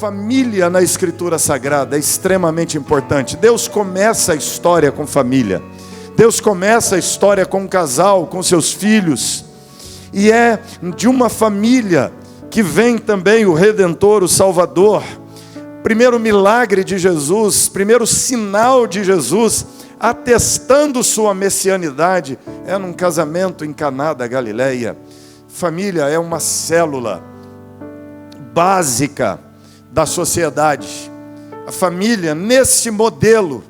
família na Escritura Sagrada é extremamente importante. Deus começa a história com família. Deus começa a história com um casal, com seus filhos. E é de uma família que vem também o Redentor, o Salvador. Primeiro milagre de Jesus, primeiro sinal de Jesus, atestando sua messianidade, é num casamento em Caná da Galileia. Família é uma célula básica da sociedade. A família, nesse modelo,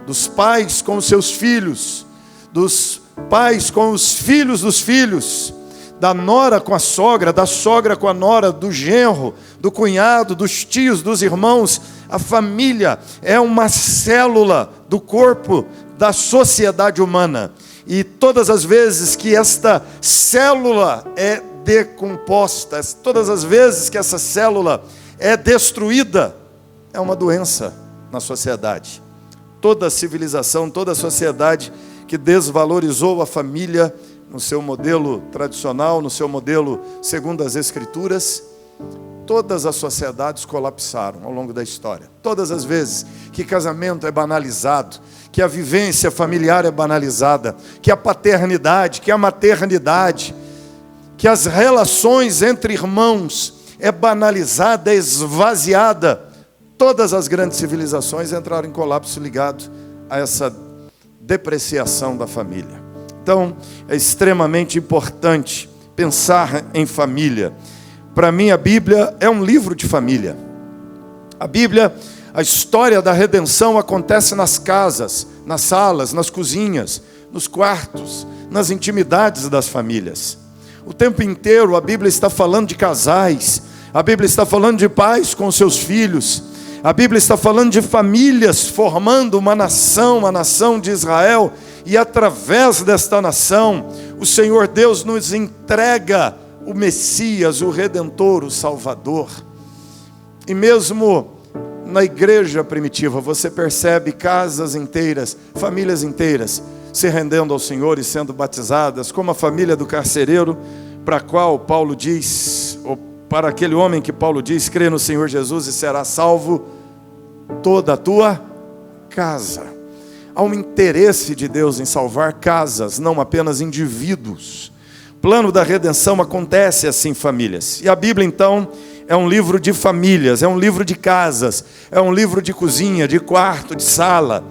dos pais com os seus filhos, dos pais com os filhos dos filhos, da nora com a sogra, da sogra com a nora, do genro, do cunhado, dos tios, dos irmãos. A família é uma célula do corpo da sociedade humana. E todas as vezes que esta célula é decomposta, todas as vezes que essa célula é destruída, é uma doença na sociedade. Toda civilização, toda sociedade que desvalorizou a família no seu modelo tradicional, no seu modelo segundo as Escrituras, todas as sociedades colapsaram ao longo da história. Todas as vezes que casamento é banalizado, que a vivência familiar é banalizada, que a paternidade, que a maternidade, que as relações entre irmãos é banalizada, é esvaziada, todas as grandes civilizações entraram em colapso ligado a essa depreciação da família. Então, é extremamente importante pensar em família. Para mim, a Bíblia é um livro de família. A Bíblia, a história da redenção acontece nas casas, nas salas, nas cozinhas, nos quartos, nas intimidades das famílias. O tempo inteiro a Bíblia está falando de casais, a Bíblia está falando de pais com seus filhos, a Bíblia está falando de famílias formando uma nação de Israel, e através desta nação, o Senhor Deus nos entrega o Messias, o Redentor, o Salvador. E mesmo na igreja primitiva, você percebe casas inteiras, famílias inteiras, se rendendo ao Senhor e sendo batizadas, como a família do carcereiro, para a qual Paulo diz, ou para aquele homem que Paulo diz, crê no Senhor Jesus e será salvo toda a tua casa. Há um interesse de Deus em salvar casas, não apenas indivíduos. O plano da redenção acontece assim, famílias. E a Bíblia, então, é um livro de famílias, é um livro de casas, é um livro de cozinha, de quarto, de sala.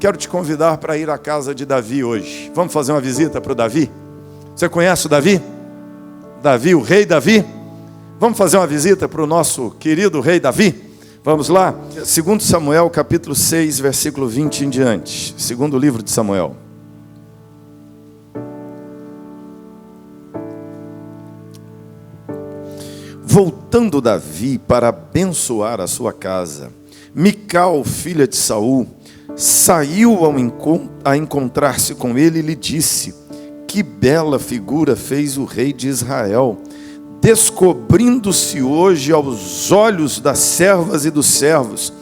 Quero te convidar para ir à casa de Davi hoje. Vamos fazer uma visita para o Davi? Você conhece o Davi? Davi, o rei Davi? Vamos fazer uma visita para o nosso querido rei Davi? Vamos lá? 2 Samuel, capítulo 6, versículo 20 em diante. Segundo livro de Samuel. Voltando Davi para abençoar a sua casa, Mical, filha de Saul, saiu a encontrar-se com ele e lhe disse: que bela figura fez o rei de Israel, descobrindo-se hoje aos olhos das servas e dos servos,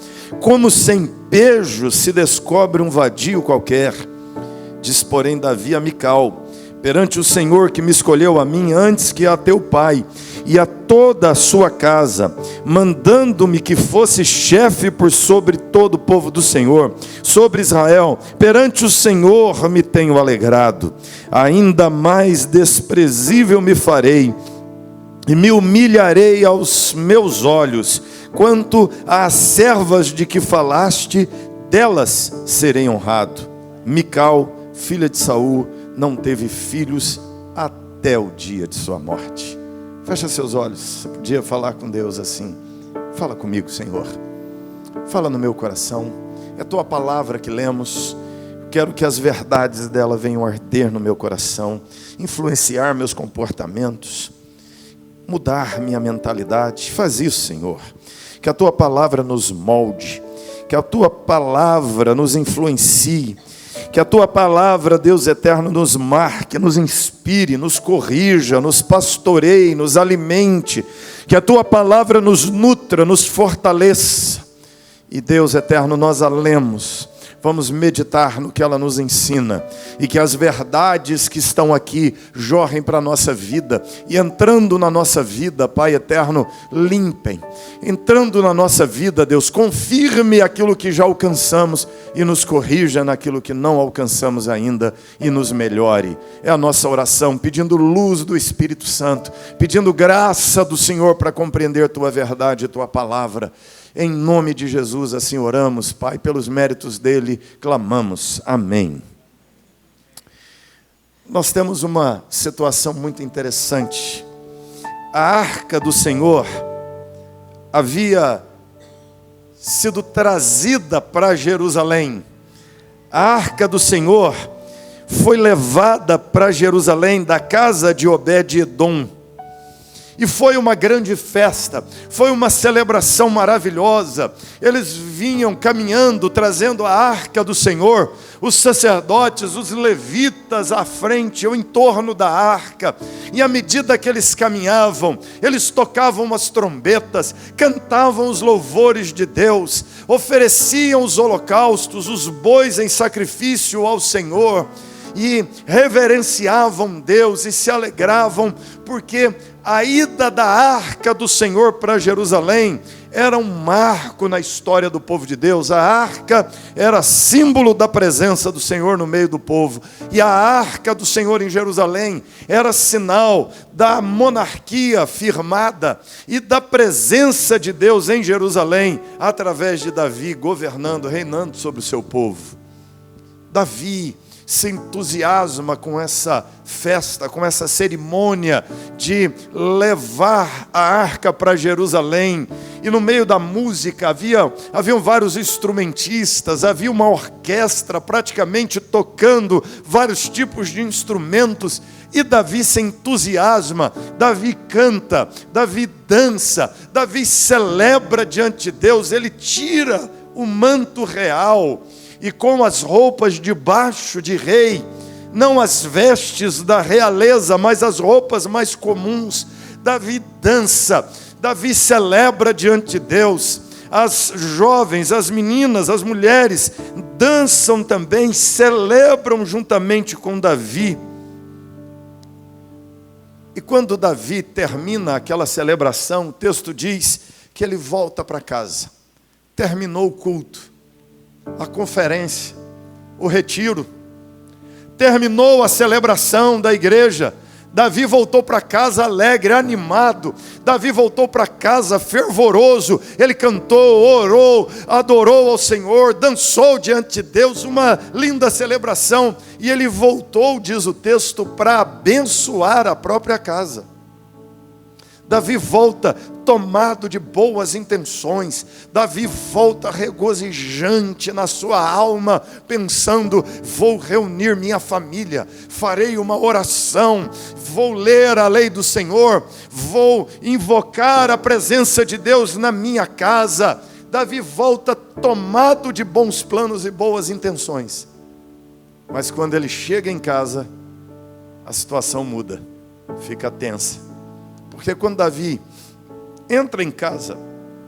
como sem pejo se descobre um vadio qualquer. Diz, porém, Davi a Mical: perante o Senhor que me escolheu a mim antes que a teu pai e a toda a sua casa, mandando-me que fosse chefe por sobre todo o povo do Senhor, sobre Israel, perante o Senhor me tenho alegrado. Ainda mais desprezível me farei, e me humilharei aos meus olhos, quanto às servas de que falaste, delas serei honrado. Mical, filha de Saul, não teve filhos até o dia de sua morte. Fecha seus olhos. Você podia falar com Deus assim: fala comigo, Senhor, fala no meu coração. É a tua palavra que lemos. Quero que as verdades dela venham arder no meu coração, influenciar meus comportamentos, mudar minha mentalidade. Faz isso, Senhor. Que a tua palavra nos molde, que a tua palavra nos influencie, que a tua palavra, Deus eterno, nos marque, nos inspire, nos corrija, nos pastoreie, nos alimente, que a tua palavra nos nutra, nos fortaleça. E Deus eterno, nós a lemos, vamos meditar no que ela nos ensina, e que as verdades que estão aqui jorrem para a nossa vida, e entrando na nossa vida, Pai eterno, limpem, entrando na nossa vida, Deus, confirme aquilo que já alcançamos, e nos corrija naquilo que não alcançamos ainda, e nos melhore. É a nossa oração, pedindo luz do Espírito Santo, pedindo graça do Senhor para compreender Tua verdade e Tua palavra. Em nome de Jesus, assim oramos, Pai, pelos méritos dele, clamamos. Amém. Nós temos uma situação muito interessante. A arca do Senhor havia sido trazida para Jerusalém. A arca do Senhor foi levada para Jerusalém da casa de Obed-edom. E foi uma grande festa, foi uma celebração maravilhosa. Eles vinham caminhando, trazendo a arca do Senhor, os sacerdotes, os levitas à frente, ou em torno da arca. E à medida que eles caminhavam, eles tocavam as trombetas, cantavam os louvores de Deus, ofereciam os holocaustos, os bois em sacrifício ao Senhor, e reverenciavam Deus e se alegravam, porque a ida da arca do Senhor para Jerusalém era um marco na história do povo de Deus. A arca era símbolo da presença do Senhor no meio do povo, e a arca do Senhor em Jerusalém era sinal da monarquia firmada e da presença de Deus em Jerusalém, através de Davi governando, reinando sobre o seu povo. Davi se entusiasma com essa festa, com essa cerimônia de levar a arca para Jerusalém. E no meio da música haviam vários instrumentistas, havia uma orquestra praticamente tocando vários tipos de instrumentos. E Davi se entusiasma, Davi canta, Davi dança, Davi celebra diante de Deus. Ele tira o manto real, e com as roupas de baixo de rei, não as vestes da realeza, mas as roupas mais comuns, Davi dança, Davi celebra diante de Deus. As jovens, as meninas, as mulheres dançam também, celebram juntamente com Davi. E quando Davi termina aquela celebração, o texto diz que ele volta para casa. Terminou o culto, a conferência, o retiro, terminou a celebração da igreja. Davi voltou para casa alegre, animado. Davi voltou para casa fervoroso. Ele cantou, orou, adorou ao Senhor, dançou diante de Deus, uma linda celebração. E ele voltou, diz o texto, para abençoar a própria casa. Davi volta tomado de boas intenções. Davi volta regozijante na sua alma, pensando: vou reunir minha família, farei uma oração, vou ler a lei do Senhor, vou invocar a presença de Deus na minha casa. Davi volta tomado de bons planos e boas intenções. Mas quando ele chega em casa, a situação muda, fica tensa. Porque quando Davi entra em casa,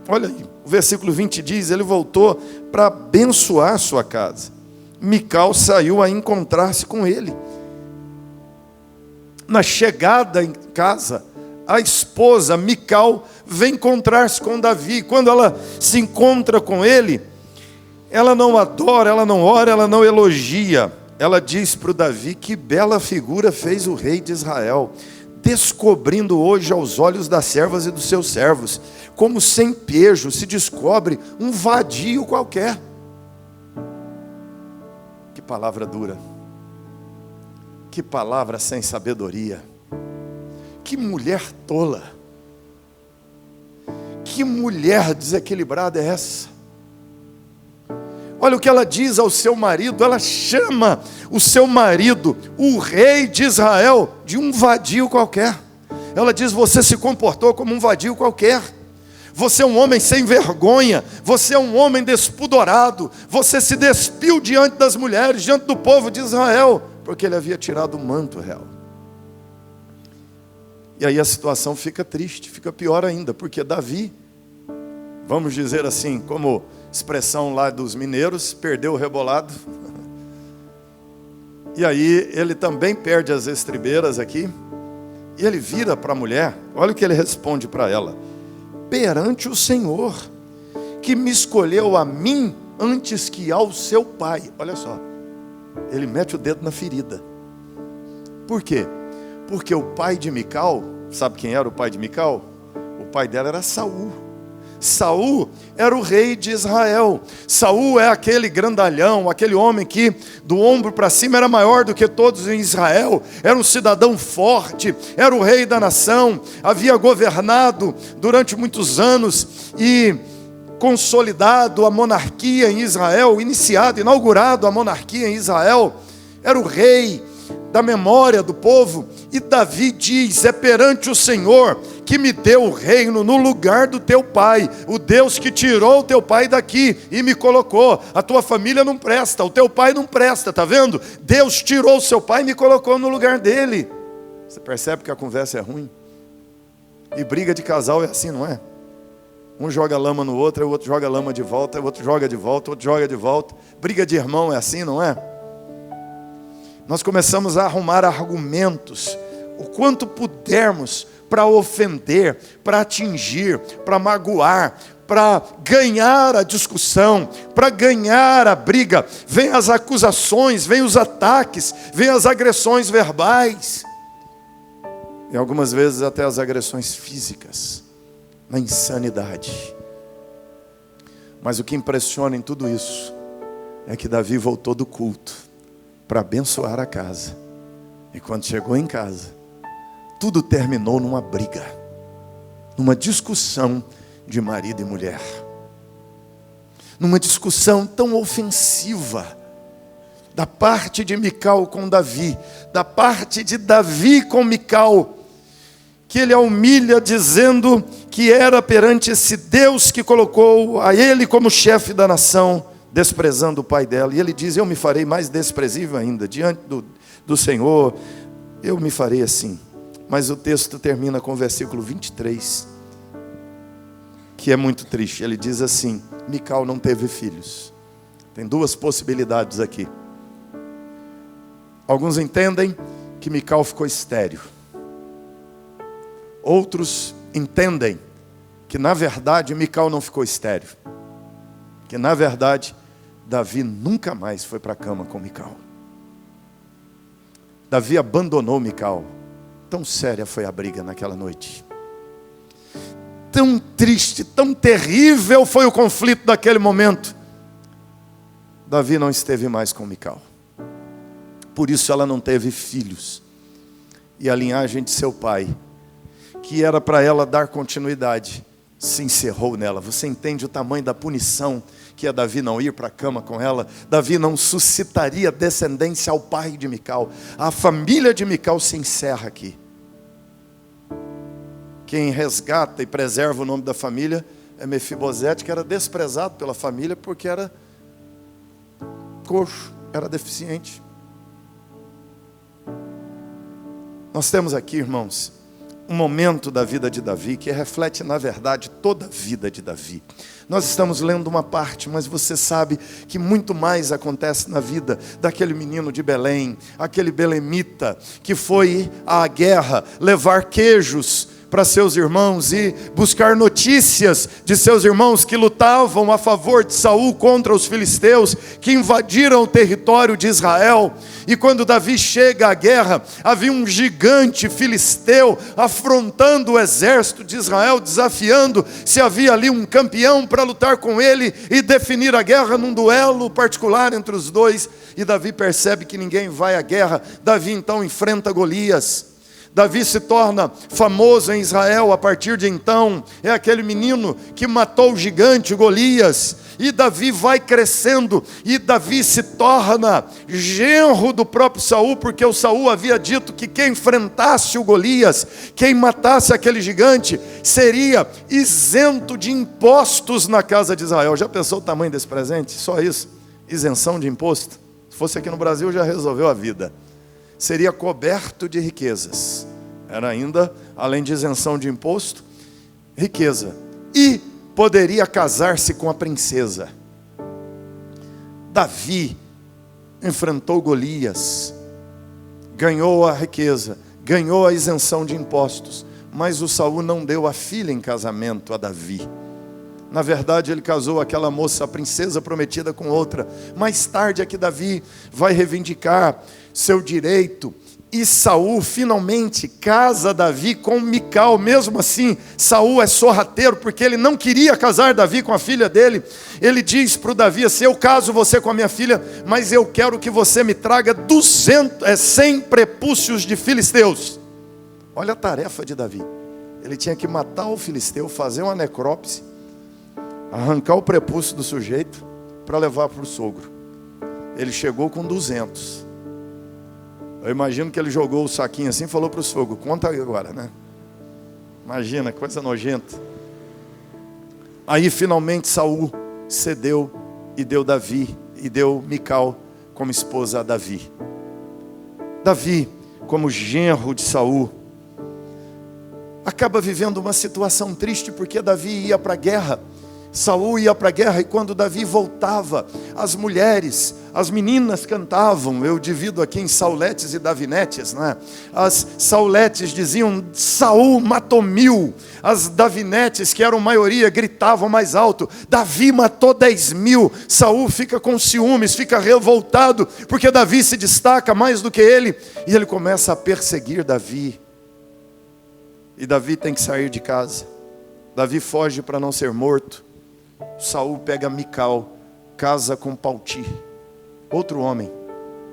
olha aí, o versículo 20 diz, ele voltou para abençoar sua casa. Mical saiu a encontrar-se com ele. Na chegada em casa, a esposa Mical vem encontrar-se com Davi. Quando ela se encontra com ele, ela não adora, ela não ora, ela não elogia. Ela diz para o Davi: que bela figura fez o rei de Israel, descobrindo hoje aos olhos das servas e dos seus servos, como sem pejo se descobre um vadio qualquer. Que palavra dura, que palavra sem sabedoria, que mulher tola, que mulher desequilibrada é essa? Olha o que ela diz ao seu marido. Ela chama o seu marido, o rei de Israel, de um vadio qualquer. Ela diz: você se comportou como um vadio qualquer. Você é um homem sem vergonha. Você é um homem despudorado. Você se despiu diante das mulheres, diante do povo de Israel, porque ele havia tirado o manto real. E aí a situação fica triste, fica pior ainda, porque Davi, vamos dizer assim, como expressão lá dos mineiros, perdeu o rebolado. E aí ele também perde as estribeiras aqui. E ele vira para a mulher, olha o que ele responde para ela: perante o Senhor, que me escolheu a mim antes que ao seu pai. Olha só, ele mete o dedo na ferida. Por quê? Porque o pai de Mical, sabe quem era o pai de Mical? O pai dela era Saul. Saul era o rei de Israel. Saul é aquele grandalhão, aquele homem que do ombro para cima era maior do que todos em Israel. Era um cidadão forte, era o rei da nação, havia governado durante muitos anos e consolidado a monarquia em Israel, inaugurado a monarquia em Israel. Era o rei da memória do povo. E Davi diz: é perante o Senhor que me deu o reino no lugar do teu pai, o Deus que tirou o teu pai daqui e me colocou. A tua família não presta, o teu pai não presta, tá vendo? Deus tirou o seu pai e me colocou no lugar dele. Você percebe que a conversa é ruim? E briga de casal é assim, não é? Um joga lama no outro, o outro joga lama de volta, o outro joga de volta, o outro joga de volta. Briga de irmão é assim, não é? Nós começamos a arrumar argumentos, o quanto pudermos, para ofender, para atingir, para magoar, para ganhar a discussão, para ganhar a briga. Vem as acusações, vem os ataques, vem as agressões verbais. E algumas vezes até as agressões físicas, na insanidade. Mas o que impressiona em tudo isso é que Davi voltou do culto para abençoar a casa. E quando chegou em casa, tudo terminou numa briga, numa discussão de marido e mulher, numa discussão tão ofensiva, da parte de Mical com Davi, da parte de Davi com Mical, que ele a humilha dizendo que era perante esse Deus que colocou a ele como chefe da nação, desprezando o pai dela. E ele diz: eu me farei mais desprezível ainda, diante do Senhor, eu me farei assim. Mas o texto termina com o versículo 23, que é muito triste. Ele diz assim: Mical não teve filhos. Tem duas possibilidades aqui. Alguns entendem que Mical ficou estéril. Outros entendem que na verdade Mical não ficou estéril, que na verdade Davi nunca mais foi para a cama com Mical. Davi abandonou Mical. Tão séria foi a briga naquela noite. Tão triste, tão terrível foi o conflito daquele momento. Davi não esteve mais com Mical. Por isso ela não teve filhos. E a linhagem de seu pai, que era para ela dar continuidade, se encerrou nela. Você entende o tamanho da punição que é Davi não ir para a cama com ela? Davi não suscitaria descendência ao pai de Mical. A família de Mical se encerra aqui. Quem resgata e preserva o nome da família é Mefibosete, que era desprezado pela família porque era coxo, era deficiente. Nós temos aqui, irmãos, um momento da vida de Davi que reflete, na verdade, toda a vida de Davi. Nós estamos lendo uma parte, mas você sabe que muito mais acontece na vida daquele menino de Belém, aquele belemita que foi à guerra levar queijos para seus irmãos e buscar notícias de seus irmãos que lutavam a favor de Saul contra os filisteus, que invadiram o território de Israel. E quando Davi chega à guerra, havia um gigante filisteu afrontando o exército de Israel, desafiando se havia ali um campeão para lutar com ele e definir a guerra num duelo particular entre os dois. E Davi percebe que ninguém vai à guerra. Davi então enfrenta Golias. Davi se torna famoso em Israel a partir de então. É aquele menino que matou o gigante Golias. E Davi vai crescendo. E Davi se torna genro do próprio Saul, porque o Saul havia dito que quem enfrentasse o Golias, quem matasse aquele gigante, seria isento de impostos na casa de Israel. Já pensou o tamanho desse presente? Só isso, isenção de imposto. Se fosse aqui no Brasil já resolveu a vida. Seria coberto de riquezas. Era ainda, além de isenção de imposto, riqueza. E poderia casar-se com a princesa. Davi enfrentou Golias, ganhou a riqueza, ganhou a isenção de impostos, mas o Saul não deu a filha em casamento a Davi. Na verdade, ele casou aquela moça, a princesa prometida, com outra. Mais tarde é que Davi vai reivindicar seu direito. E Saul finalmente casa Davi com Mical. Mesmo assim, Saul é sorrateiro, porque ele não queria casar Davi com a filha dele. Ele diz para o Davi assim: eu caso você com a minha filha, mas eu quero que você me traga 100 prepúcios de filisteus. Olha a tarefa de Davi. Ele tinha que matar o filisteu, fazer uma necrópsia, arrancar o prepúcio do sujeito para levar para o sogro. Ele chegou com 200. Eu imagino que ele jogou o saquinho assim e falou para o sogro: conta agora, né? Imagina, coisa nojenta. Aí finalmente Saul cedeu e deu Davi, e deu Mical como esposa a Davi. Davi, como genro de Saul, acaba vivendo uma situação triste, porque Davi ia para a guerra. Saul ia para a guerra, e quando Davi voltava, as mulheres, as meninas cantavam. Eu divido aqui em sauletes e davinetes, né? As sauletes diziam: Saul matou 1000. As davinetes, que eram maioria, gritavam mais alto: Davi matou 10.000. Saul fica com ciúmes, fica revoltado, porque Davi se destaca mais do que ele, e ele começa a perseguir Davi. E Davi tem que sair de casa. Davi foge para não ser morto. Saul pega Mical, casa com Palti, outro homem.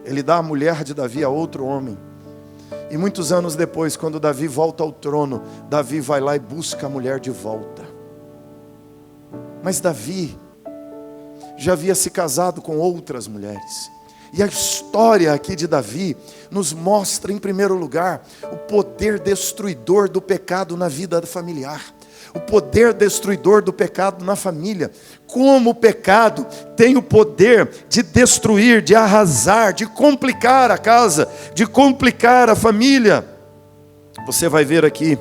Ele dá a mulher de Davi a outro homem. E muitos anos depois, quando Davi volta ao trono, Davi vai lá e busca a mulher de volta. Mas Davi já havia se casado com outras mulheres. E a história aqui de Davi nos mostra, em primeiro lugar, o poder destruidor do pecado na vida familiar. O poder destruidor do pecado na família. Como o pecado tem o poder de destruir, de arrasar, de complicar a casa, de complicar a família. Você vai ver aqui,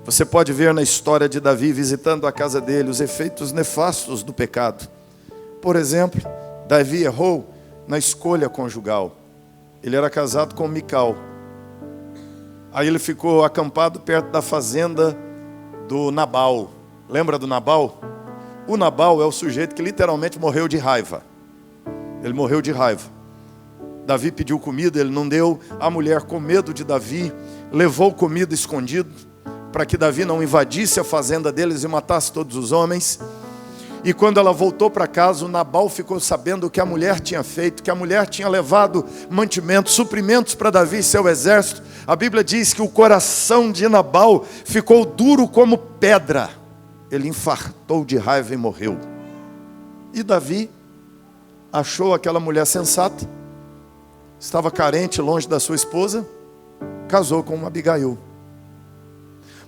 você pode ver na história de Davi, visitando a casa dele, os efeitos nefastos do pecado. Por exemplo, Davi errou na escolha conjugal. Ele era casado com Mical. Aí ele ficou acampado perto da fazenda do Nabal. Lembra do Nabal? O Nabal é o sujeito que literalmente morreu de raiva. Ele morreu de raiva. Davi pediu comida, ele não deu. A mulher, com medo de Davi, levou comida escondido, para que Davi não invadisse a fazenda deles e matasse todos os homens. E quando ela voltou para casa, o Nabal ficou sabendo o que a mulher tinha feito, que a mulher tinha levado mantimentos, suprimentos para Davi e seu exército. A Bíblia diz que o coração de Nabal ficou duro como pedra. Ele infartou de raiva e morreu. E Davi achou aquela mulher sensata, estava carente, longe da sua esposa, casou com Abigail.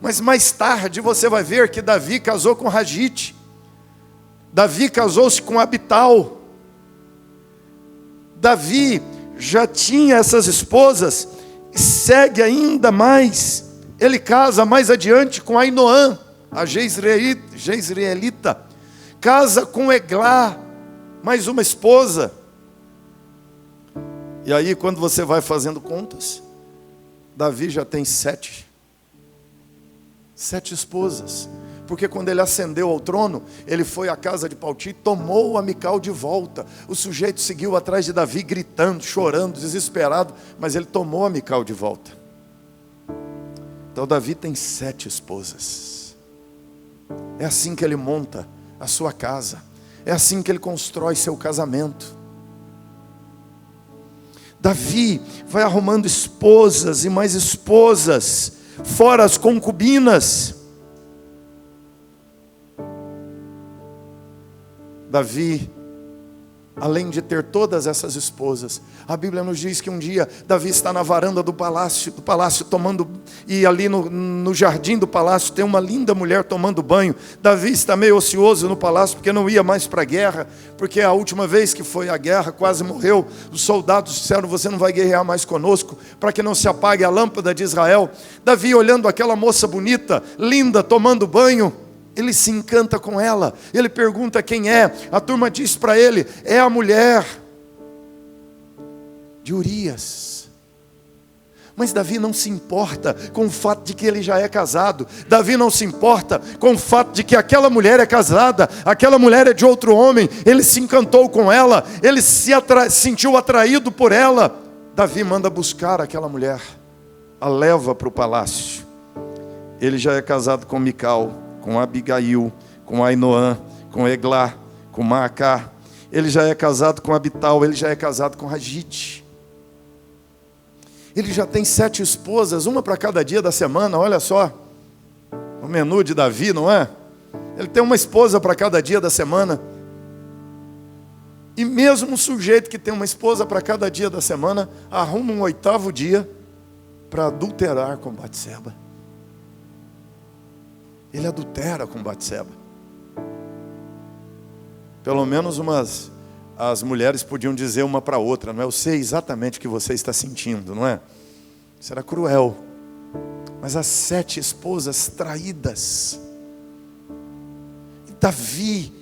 Mas mais tarde você vai ver que Davi casou com Ragite. Davi casou-se com Abital. Davi já tinha essas esposas, e segue ainda mais. Ele casa mais adiante com Ainoã, a Jezreelita. Casa com Eglá, mais uma esposa. E aí, quando você vai fazendo contas, Davi já tem 7 esposas. Porque quando ele ascendeu ao trono, ele foi à casa de Palti, tomou a Mical de volta. O sujeito seguiu atrás de Davi, gritando, chorando, desesperado, mas ele tomou a Mical de volta. Então Davi tem 7 esposas. É assim que ele monta a sua casa. É assim que ele constrói seu casamento. Davi vai arrumando esposas e mais esposas, fora as concubinas. Davi, além de ter todas essas esposas, a Bíblia nos diz que um dia Davi está na varanda do palácio tomando, e ali no jardim do palácio tem uma linda mulher tomando banho. Davi está meio ocioso no palácio, porque não ia mais para a guerra, porque a última vez que foi à guerra quase morreu. Os soldados disseram: você não vai guerrear mais conosco, para que não se apague a lâmpada de Israel. Davi, olhando aquela moça bonita, linda, tomando banho, ele se encanta com ela. Ele pergunta quem é. A turma diz para ele: é a mulher de Urias. Mas Davi não se importa com o fato de que ele já é casado. Davi não se importa com o fato de que aquela mulher é casada, aquela mulher é de outro homem. Ele se encantou com ela, ele se sentiu atraído por ela. Davi manda buscar aquela mulher, a leva para o palácio. Ele já é casado com Mical, com Abigail, com Ainoã, com Eglá, com Maacá. Ele já é casado com Abital, ele já é casado com Ragite. Ele já tem 7 esposas, uma para cada dia da semana, olha só. O menu de Davi, não é? Ele tem uma esposa para cada dia da semana. E mesmo um sujeito que tem uma esposa para cada dia da semana, arruma um 8º dia para adulterar com Batseba. Ele adultera com Batseba. Pelo menos as mulheres podiam dizer uma para a outra, não é? Eu sei exatamente o que você está sentindo, não é? Isso era cruel. Mas as 7 esposas traídas. E Davi,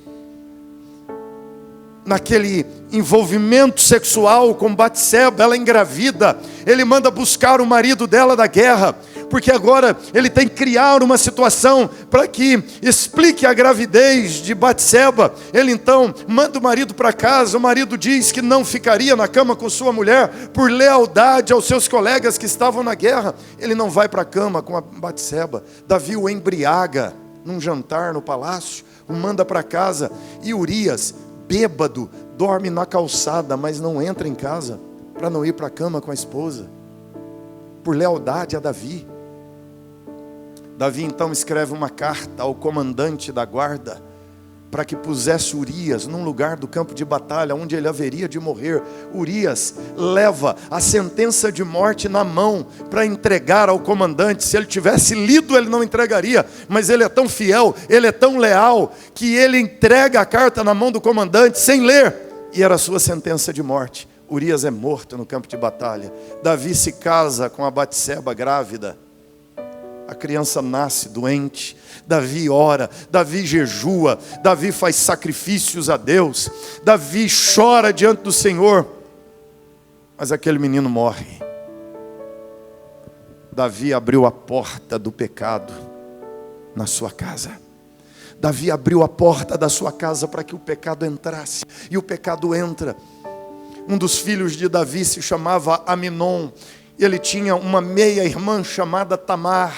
naquele envolvimento sexual com Batseba, ela engravida, ele manda buscar o marido dela da guerra, porque agora ele tem que criar uma situação para que explique a gravidez de Batseba. Ele então manda o marido para casa. O marido diz que não ficaria na cama com sua mulher por lealdade aos seus colegas que estavam na guerra. Ele não vai para a cama com a Batseba. Davi o embriaga num jantar no palácio, o manda para casa, e Urias, bêbado, dorme na calçada, mas não entra em casa para não ir para a cama com a esposa, por lealdade a Davi. Davi então escreve uma carta ao comandante da guarda, para que pusesse Urias num lugar do campo de batalha, onde ele haveria de morrer. Urias leva a sentença de morte na mão, para entregar ao comandante. Se ele tivesse lido, ele não entregaria, mas ele é tão fiel, ele é tão leal, que ele entrega a carta na mão do comandante, sem ler, e era a sua sentença de morte. Urias é morto no campo de batalha. Davi se casa com a Batseba grávida. A criança nasce doente. Davi ora, Davi jejua, Davi faz sacrifícios a Deus, Davi chora diante do Senhor. Mas aquele menino morre. Davi abriu a porta do pecado na sua casa. Davi abriu a porta da sua casa para que o pecado entrasse. E o pecado entra. Um dos filhos de Davi se chamava Aminon. Ele tinha uma meia-irmã chamada Tamar.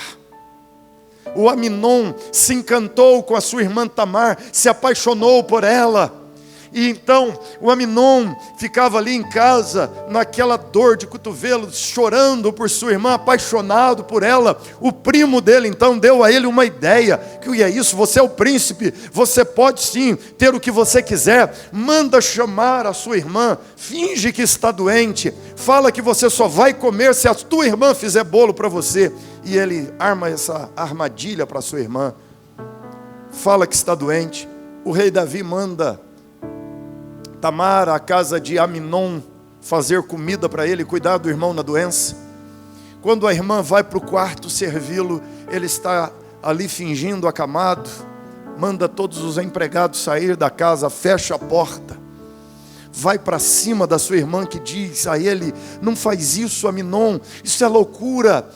O Aminon se encantou com a sua irmã Tamar, se apaixonou por ela. E então o Aminon ficava ali em casa, naquela dor de cotovelo, chorando por sua irmã, apaixonado por ela. O primo dele então deu a ele uma ideia, que é isso, você é o príncipe, você pode sim ter o que você quiser. Manda chamar a sua irmã, finge que está doente, fala que você só vai comer se a tua irmã fizer bolo para você. E ele arma essa armadilha para sua irmã, fala que está doente. O rei Davi manda Tamar à casa de Aminon fazer comida para ele, cuidar do irmão na doença. Quando a irmã vai para o quarto servi-lo, ele está ali fingindo acamado. Manda todos os empregados sair da casa, fecha a porta, vai para cima da sua irmã, que diz a ele: não faz isso, Aminon, isso é loucura.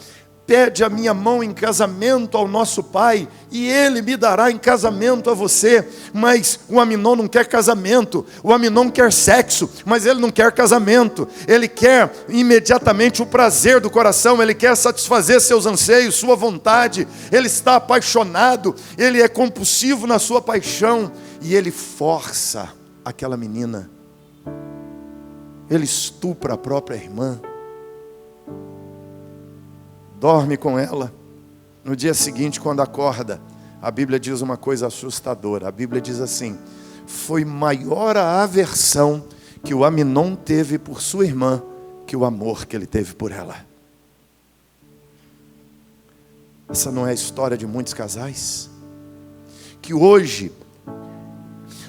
Pede a minha mão em casamento ao nosso pai, e ele me dará em casamento a você. Mas o Aminon não quer casamento, o Aminon quer sexo, mas ele não quer casamento. Ele quer imediatamente o prazer do coração, ele quer satisfazer seus anseios, sua vontade. Ele está apaixonado, ele é compulsivo na sua paixão, e ele força aquela menina. Ele estupra a própria irmã, dorme com ela. No dia seguinte, quando acorda, a Bíblia diz uma coisa assustadora. A Bíblia diz assim: foi maior a aversão que o Aminon teve por sua irmã que o amor que ele teve por ela. Essa não é a história de muitos casais? Que hoje,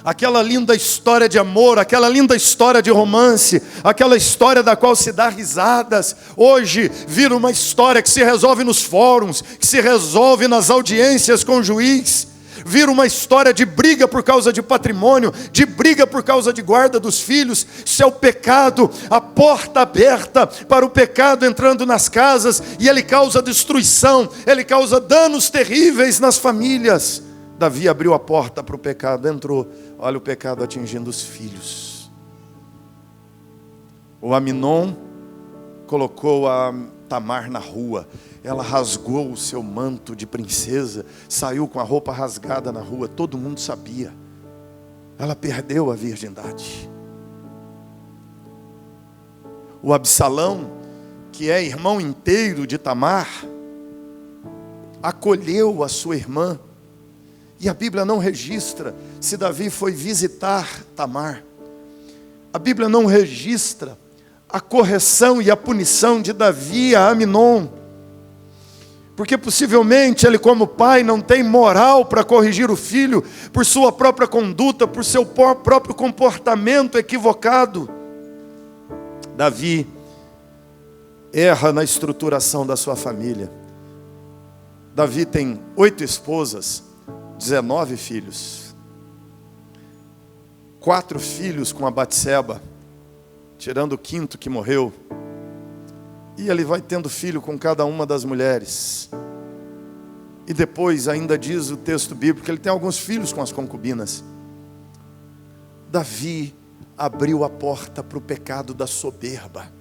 aquela linda história de amor, aquela linda história de romance, aquela história da qual se dá risadas, hoje vira uma história que se resolve nos fóruns, que se resolve nas audiências com o juiz. vira uma história de briga por causa de patrimônio, de briga por causa de guarda dos filhos. Isso é o pecado, a porta aberta para o pecado entrando nas casas, e ele causa destruição, ele causa danos terríveis nas famílias. Davi abriu a porta para o pecado, entrou. Olha o pecado atingindo os filhos. O Aminon colocou a Tamar na rua. Ela rasgou o seu manto de princesa, saiu com a roupa rasgada na rua. Todo mundo sabia. Ela perdeu a virgindade. O Absalão, que é irmão inteiro de Tamar, acolheu a sua irmã. E a Bíblia não registra se Davi foi visitar Tamar. A Bíblia não registra a correção e a punição de Davi a Aminon. Porque possivelmente ele, como pai, não tem moral para corrigir o filho por sua própria conduta, por seu próprio comportamento equivocado. Davi erra na estruturação da sua família. Davi tem 8 esposas, 19 filhos. 4 filhos com a Batseba, tirando o 5º que morreu. E ele vai tendo filho com cada uma das mulheres. E depois ainda diz o texto bíblico que ele tem alguns filhos com as concubinas. Davi abriu a porta para o pecado da soberba.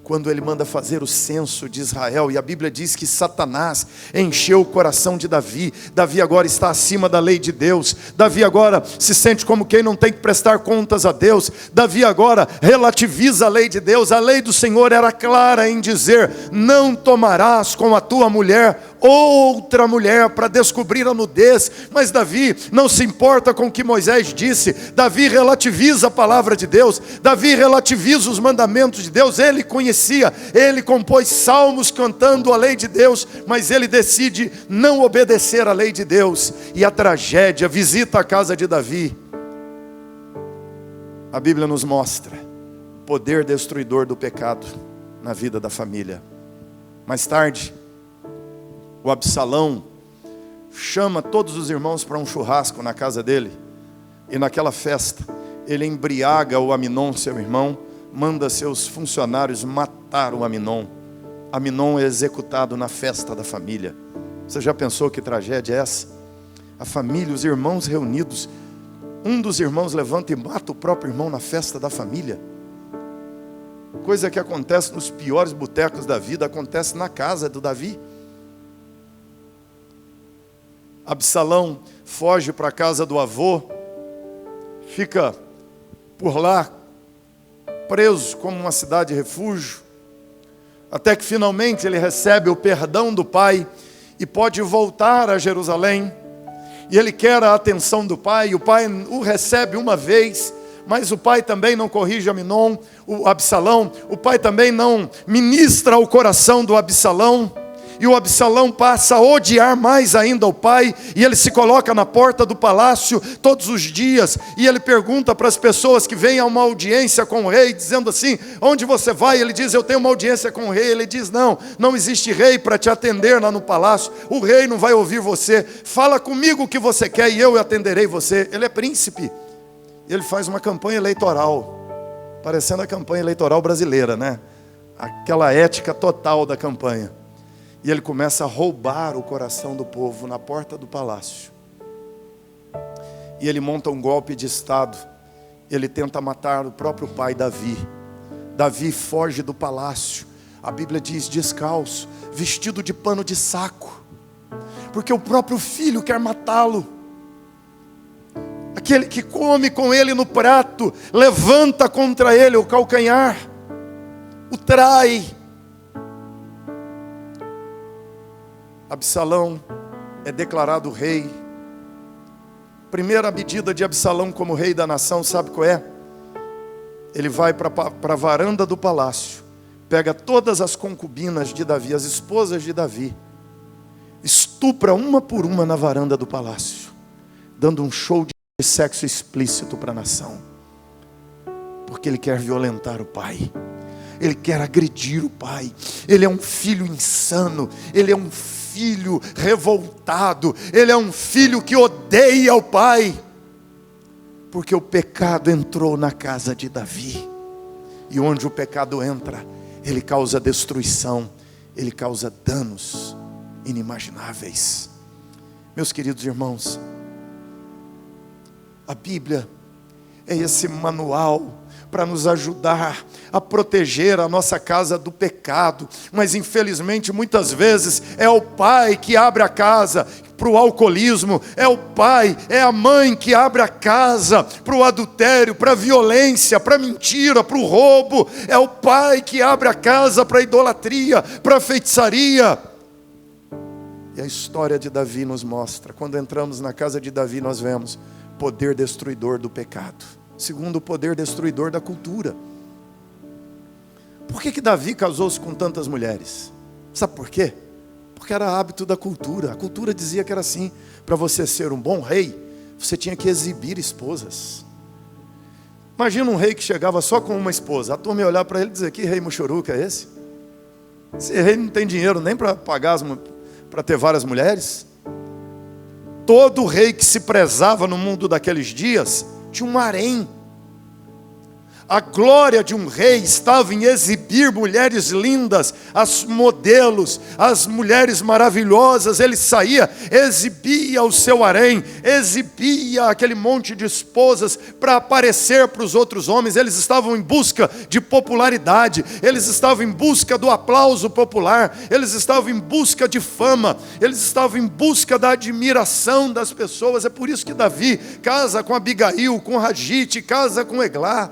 Quando ele manda fazer o censo de Israel, e a Bíblia diz que Satanás encheu o coração de Davi. Davi agora está acima da lei de Deus. Davi agora se sente como quem não tem que prestar contas a Deus. Davi agora relativiza a lei de Deus. A lei do Senhor era clara em dizer: não tomarás com a tua mulher outra mulher para descobrir a nudez. Mas Davi não se importa com o que Moisés disse. Davi relativiza a palavra de Deus. Davi relativiza os mandamentos de Deus. Ele conhecia, ele compôs salmos cantando a lei de Deus, mas ele decide não obedecer à lei de Deus. E a tragédia visita a casa de Davi. A Bíblia nos mostra o poder destruidor do pecado na vida da família. Mais tarde, o Absalão chama todos os irmãos para um churrasco na casa dele. E naquela festa, ele embriaga o Aminon, seu irmão, manda seus funcionários matar o Aminon. Aminon é executado na festa da família. Você já pensou que tragédia é essa? A família, os irmãos reunidos. Um dos irmãos levanta e mata o próprio irmão na festa da família. Coisa que acontece nos piores botecos da vida, acontece na casa do Davi. Absalão foge para a casa do avô, fica por lá, preso como uma cidade de refúgio, até que finalmente ele recebe o perdão do pai e pode voltar a Jerusalém. E ele quer a atenção do pai, e o pai o recebe uma vez, mas o pai também não corrige o Absalão, o pai também não ministra ao coração do Absalão. E o Absalão passa a odiar mais ainda o pai, e ele se coloca na porta do palácio todos os dias, e ele pergunta para as pessoas que vêm a uma audiência com o rei, dizendo assim: onde você vai? Ele diz: eu tenho uma audiência com o rei. Ele diz: não existe rei para te atender lá no palácio, o rei não vai ouvir você, fala comigo o que você quer e eu atenderei você. Ele é príncipe. Ele faz uma campanha eleitoral, parecendo a campanha eleitoral brasileira, né? Aquela ética total da campanha. E ele começa a roubar o coração do povo na porta do palácio. E ele monta um golpe de estado. Ele tenta matar o próprio pai Davi. Davi foge do palácio. A Bíblia diz descalço, vestido de pano de saco. Porque o próprio filho quer matá-lo. Aquele que come com ele no prato, levanta contra ele o calcanhar, o trai. Absalão é declarado rei. Primeira medida de Absalão como rei da nação, sabe qual é? Ele vai para a varanda do palácio, pega todas as concubinas de Davi, as esposas de Davi, estupra uma por uma na varanda do palácio, dando um show de sexo explícito para a nação. Porque ele quer violentar o pai. Ele quer agredir o pai. Ele é um filho insano. Ele é um filho filho revoltado, ele é um filho que odeia o pai, porque o pecado entrou na casa de Davi, e onde o pecado entra, ele causa destruição, ele causa danos inimagináveis. Meus queridos irmãos, a Bíblia é esse manual para nos ajudar a proteger a nossa casa do pecado, mas infelizmente muitas vezes é o pai que abre a casa para o alcoolismo, é o pai, é a mãe que abre a casa para o adultério, para a violência, para a mentira, para o roubo, é o pai que abre a casa para a idolatria, para a feitiçaria. E a história de Davi nos mostra, quando entramos na casa de Davi, nós vemos poder destruidor do pecado. Segundo, o poder destruidor da cultura. Por que Davi casou-se com tantas mulheres? Sabe por quê? Porque era hábito da cultura. A cultura dizia que era assim: para você ser um bom rei, você tinha que exibir esposas. Imagina um rei que chegava só com uma esposa. A turma ia olhar para ele e dizer: que rei muxuruca é esse? Esse rei não tem dinheiro nem para pagar, para ter várias mulheres. Todo rei que se prezava no mundo daqueles dias tinha um harém. A glória de um rei estava em exibir mulheres lindas, as modelos, as mulheres maravilhosas. Ele saía, exibia o seu harém, exibia aquele monte de esposas para aparecer para os outros homens. Eles estavam em busca de popularidade, eles estavam em busca do aplauso popular, eles estavam em busca de fama, eles estavam em busca da admiração das pessoas. É por isso que Davi casa com Abigail, com Ragite, casa com Eglá,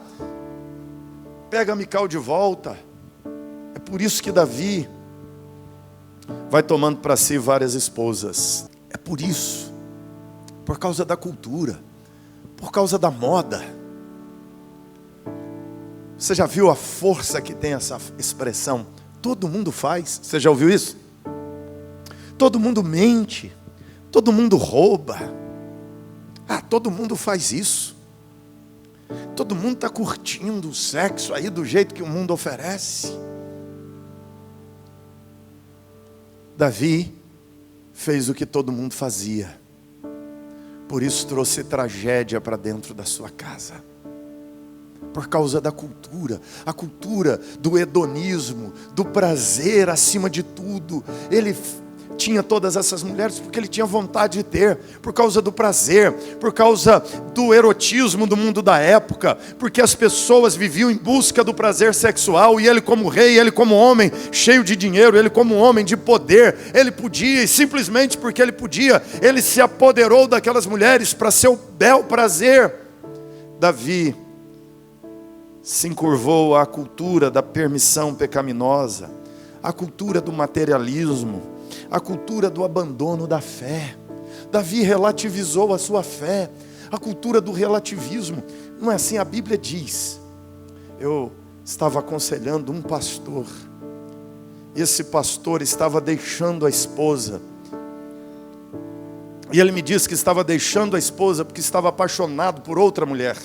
pega Mical de volta. É por isso que Davi vai tomando para si várias esposas. É por isso, por causa da cultura, por causa da moda. Você já viu a força que tem essa expressão? Todo mundo faz. Você já ouviu isso? Todo mundo mente, todo mundo rouba. Todo mundo faz isso. Todo mundo está curtindo o sexo aí do jeito que o mundo oferece. Davi fez o que todo mundo fazia. Por isso trouxe tragédia para dentro da sua casa. Por causa da cultura. A cultura do hedonismo, do prazer acima de tudo. Ele tinha todas essas mulheres porque ele tinha vontade de ter, por causa do prazer, por causa do erotismo do mundo da época, porque as pessoas viviam em busca do prazer sexual, e ele como rei, ele como homem cheio de dinheiro, ele como homem de poder, ele podia, e simplesmente porque ele podia, ele se apoderou daquelas mulheres para seu bel prazer. Davi se encurvou à cultura da permissão pecaminosa, à cultura do materialismo, a cultura do abandono da fé. Davi relativizou a sua fé, a cultura do relativismo. Não é assim? A Bíblia diz. Eu estava aconselhando um pastor. Esse pastor estava deixando a esposa. E ele me disse que estava deixando a esposa porque estava apaixonado por outra mulher.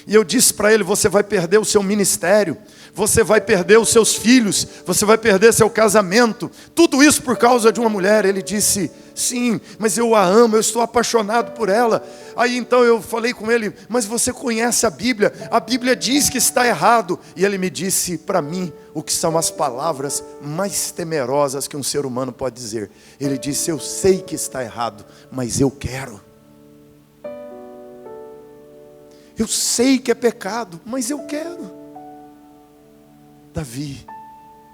E eu disse para ele: você vai perder o seu ministério, você vai perder os seus filhos, você vai perder seu casamento, tudo isso por causa de uma mulher. Ele disse: sim, mas eu a amo, eu estou apaixonado por ela. Aí então eu falei com ele: mas você conhece a Bíblia diz que está errado. E ele me disse para mim o que são as palavras mais temerosas que um ser humano pode dizer. Ele disse: eu sei que está errado, mas eu quero. Eu sei que é pecado, mas eu quero. Davi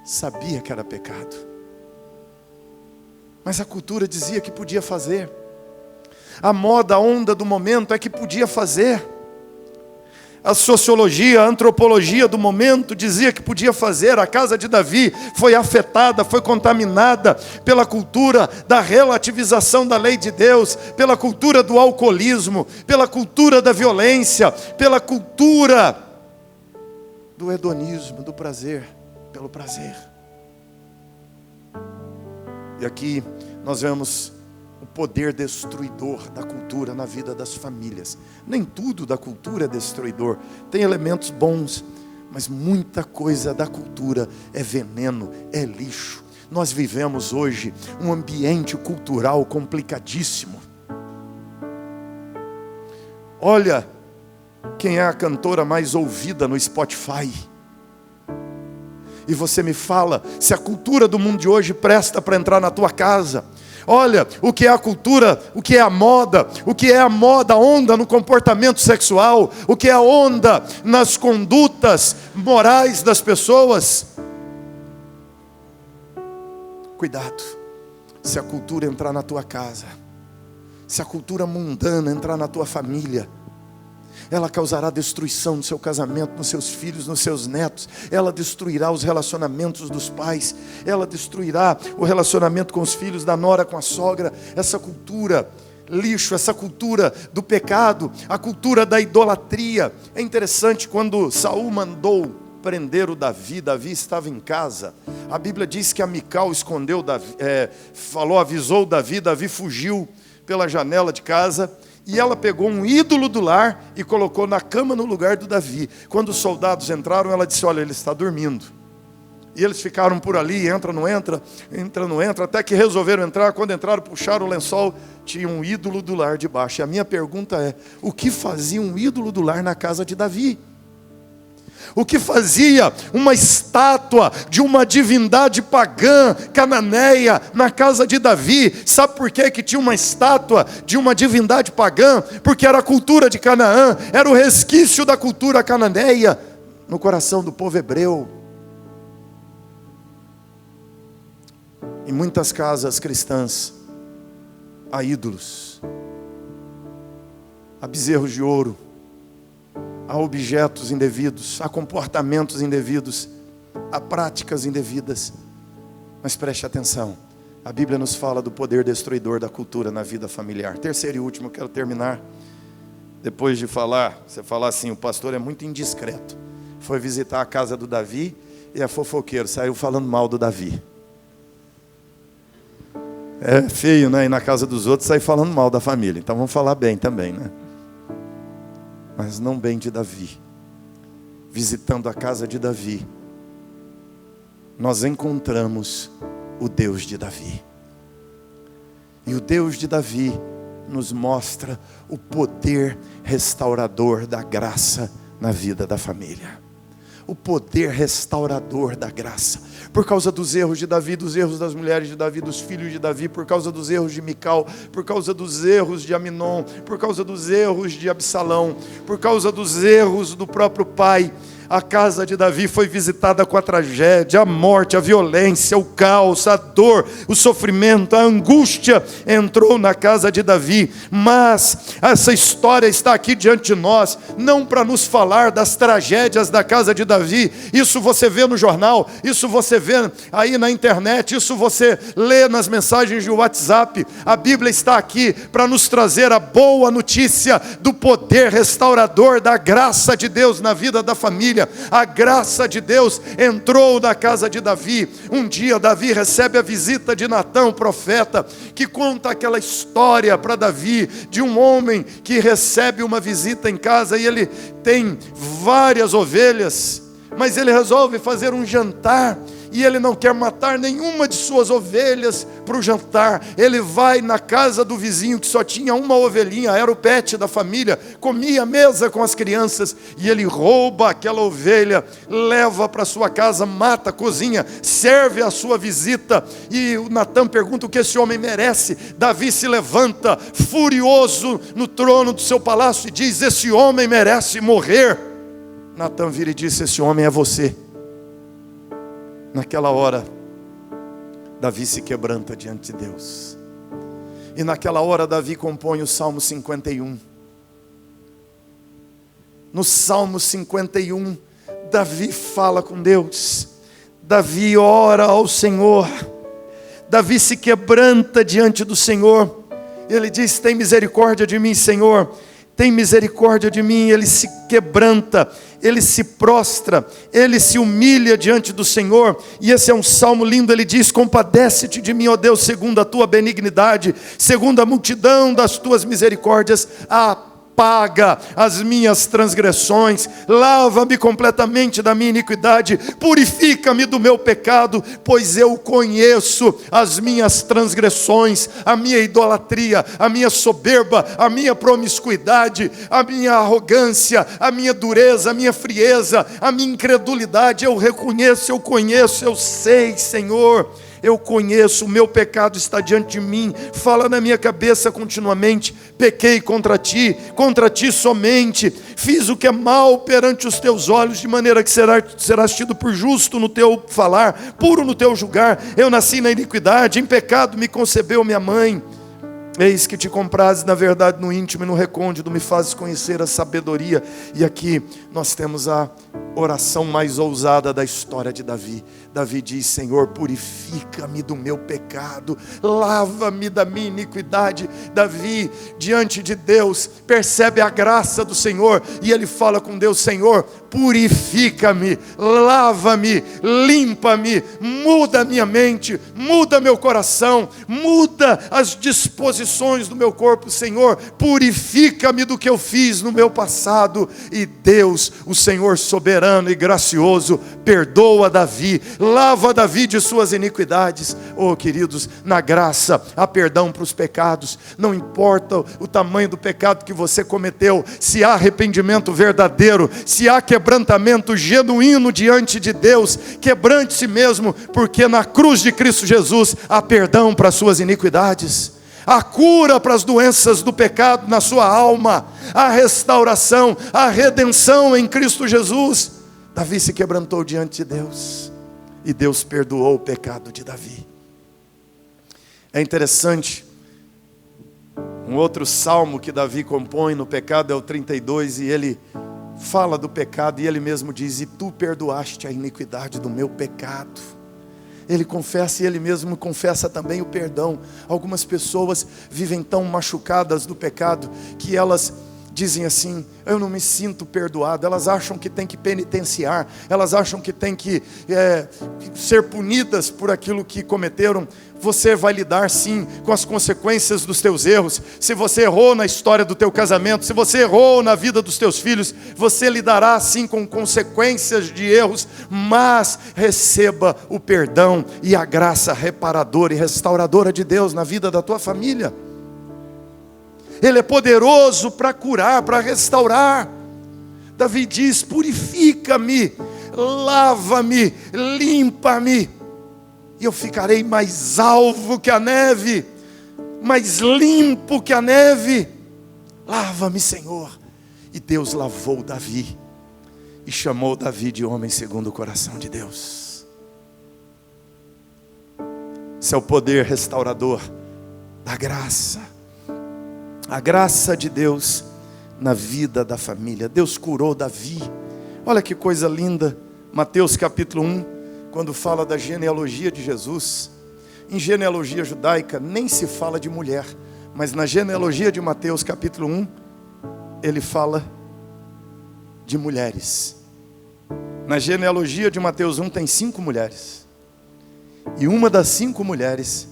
sabia que era pecado, mas a cultura dizia que podia fazer. A moda, a onda do momento é que podia fazer. A sociologia, a antropologia do momento dizia que podia fazer. A casa de Davi foi afetada, foi contaminada pela cultura da relativização da lei de Deus, pela cultura do alcoolismo, pela cultura da violência, pela cultura do hedonismo, do prazer, pelo prazer. E aqui nós vemos o poder destruidor da cultura na vida das famílias. Nem tudo da cultura é destruidor. Tem elementos bons, mas muita coisa da cultura é veneno, é lixo. Nós vivemos hoje um ambiente cultural complicadíssimo. Olha quem é a cantora mais ouvida no Spotify. E você me fala se a cultura do mundo de hoje presta para entrar na tua casa. Olha o que é a cultura, o que é a moda onda no comportamento sexual, o que é a onda nas condutas morais das pessoas. Cuidado, se a cultura entrar na tua casa, se a cultura mundana entrar na tua família, ela causará destruição no seu casamento, nos seus filhos, nos seus netos. Ela destruirá os relacionamentos dos pais. Ela destruirá o relacionamento com os filhos, da nora com a sogra. Essa cultura lixo, essa cultura do pecado, a cultura da idolatria. É interessante, quando Saul mandou prender o Davi, Davi estava em casa. A Bíblia diz que a Mical escondeu Davi, avisou Davi, Davi fugiu pela janela de casa. E ela pegou um ídolo do lar e colocou na cama no lugar do Davi. Quando os soldados entraram, ela disse: olha, ele está dormindo. E eles ficaram por ali, entra, não entra, até que resolveram entrar. Quando entraram, puxaram o lençol, tinha um ídolo do lar debaixo. E a minha pergunta é: o que fazia um ídolo do lar na casa de Davi? O que fazia uma estátua de uma divindade pagã, cananeia, na casa de Davi? Sabe por que tinha uma estátua de uma divindade pagã? Porque era a cultura de Canaã, era o resquício da cultura cananeia no coração do povo hebreu. Em muitas casas cristãs há ídolos, há bezerros de ouro, há objetos indevidos, há comportamentos indevidos, há práticas indevidas. Mas preste atenção, a Bíblia nos fala do poder destruidor da cultura na vida familiar. Terceiro e último, eu quero terminar. Depois de você falar assim: o pastor é muito indiscreto. Foi visitar a casa do Davi e é fofoqueiro, saiu falando mal do Davi. É feio, né? E na casa dos outros sair falando mal da família. Então vamos falar bem também, né? Mas não bem de Davi. Visitando a casa de Davi, nós encontramos o Deus de Davi. E o Deus de Davi nos mostra o poder restaurador da graça na vida da família. O poder restaurador da graça. Por causa dos erros de Davi, dos erros das mulheres de Davi, dos filhos de Davi, por causa dos erros de Mical, por causa dos erros de Aminon, por causa dos erros de Absalão, por causa dos erros do próprio pai. A casa de Davi foi visitada com a tragédia, a morte, a violência, o caos, a dor, o sofrimento, a angústia entrou na casa de Davi. Mas essa história está aqui diante de nós, não para nos falar das tragédias da casa de Davi. Isso você vê no jornal, isso você vê aí na internet, isso você lê nas mensagens de WhatsApp. A Bíblia está aqui para nos trazer a boa notícia do poder restaurador da graça de Deus na vida da família. A graça de Deus entrou na casa de Davi. Um dia Davi recebe a visita de Natã, o profeta, que conta aquela história para Davi, de um homem que recebe uma visita em casa e ele tem várias ovelhas, mas ele resolve fazer um jantar. E ele não quer matar nenhuma de suas ovelhas para o jantar. Ele vai na casa do vizinho que só tinha uma ovelhinha, era o pet da família, comia à mesa com as crianças. E ele rouba aquela ovelha, leva para sua casa, mata, cozinha, serve a sua visita. E o Natã pergunta o que esse homem merece. Davi se levanta, furioso, no trono do seu palácio e diz: esse homem merece morrer. Natã vira e diz: esse homem é você. Naquela hora, Davi se quebranta diante de Deus. E naquela hora, Davi compõe o Salmo 51. No Salmo 51, Davi fala com Deus. Davi ora ao Senhor. Davi se quebranta diante do Senhor. Ele diz: tem misericórdia de mim, Senhor. Tem misericórdia de mim. Ele se quebranta, ele se prostra, ele se humilha diante do Senhor. E esse é um salmo lindo. Ele diz: compadece-te de mim, ó Deus, segundo a tua benignidade, segundo a multidão das tuas misericórdias. apaga as minhas transgressões, lava-me completamente da minha iniquidade, purifica-me do meu pecado, pois eu conheço as minhas transgressões, a minha idolatria, a minha soberba, a minha promiscuidade, a minha arrogância, a minha dureza, a minha frieza, a minha incredulidade. Eu reconheço, eu conheço, eu sei, Senhor. Eu conheço, o meu pecado está diante de mim, fala na minha cabeça continuamente: pequei contra ti somente, fiz o que é mal perante os teus olhos, de maneira que serás tido por justo no teu falar, puro no teu julgar. Eu nasci na iniquidade, em pecado me concebeu minha mãe. Eis que te comprases na verdade no íntimo e no recôndito, me fazes conhecer a sabedoria. E aqui nós temos a oração mais ousada da história de Davi. Davi diz: Senhor, purifica-me do meu pecado, lava-me da minha iniquidade. Davi, diante de Deus, percebe a graça do Senhor, e ele fala com Deus: Senhor, purifica-me, lava-me, limpa-me, muda minha mente, muda meu coração, muda as disposições do meu corpo. Senhor, purifica-me do que eu fiz no meu passado. E Deus, o Senhor soberano e gracioso, perdoa Davi, lava Davi de suas iniquidades. Oh, queridos, na graça há perdão para os pecados. Não importa o tamanho do pecado que você cometeu, se há arrependimento verdadeiro, se há quebrantamento genuíno diante de Deus, quebrante-se mesmo, porque na cruz de Cristo Jesus há perdão para as suas iniquidades, há cura para as doenças do pecado na sua alma, há restauração, há redenção em Cristo Jesus. Davi se quebrantou diante de Deus, e Deus perdoou o pecado de Davi. É interessante, um outro salmo que Davi compõe no pecado é o 32, e ele fala do pecado, e ele mesmo diz: e tu perdoaste a iniquidade do meu pecado. Ele confessa, e ele mesmo confessa também o perdão. Algumas pessoas vivem tão machucadas do pecado, que elas dizem assim: eu não me sinto perdoado. Elas acham que tem que penitenciar, elas acham que tem que ser punidas por aquilo que cometeram. Você vai lidar sim com as consequências dos teus erros. Se você errou na história do teu casamento, se você errou na vida dos teus filhos, você lidará sim com consequências de erros, mas receba o perdão e a graça reparadora e restauradora de Deus na vida da tua família. Ele é poderoso para curar, para restaurar. Davi diz: purifica-me, lava-me, limpa-me, e eu ficarei mais alvo que a neve, mais limpo que a neve. Lava-me, Senhor. E Deus lavou Davi, e chamou Davi de homem segundo o coração de Deus. Esse é o poder restaurador da graça. A graça de Deus na vida da família. Deus curou Davi. Olha que coisa linda. Mateus capítulo 1, quando fala da genealogia de Jesus. Em genealogia judaica nem se fala de mulher, mas na genealogia de Mateus capítulo 1, ele fala de mulheres. Na genealogia de Mateus 1 tem 5 mulheres. E uma das 5 mulheres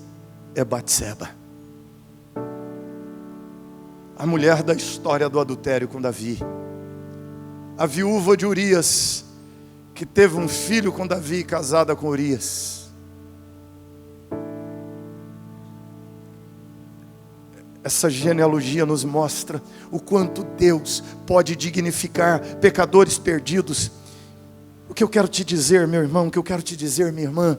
é Batseba, a mulher da história do adultério com Davi, a viúva de Urias, que teve um filho com Davi, casada com Urias. Essa genealogia nos mostra o quanto Deus pode dignificar pecadores perdidos. O que eu quero te dizer, meu irmão, o que eu quero te dizer, minha irmã,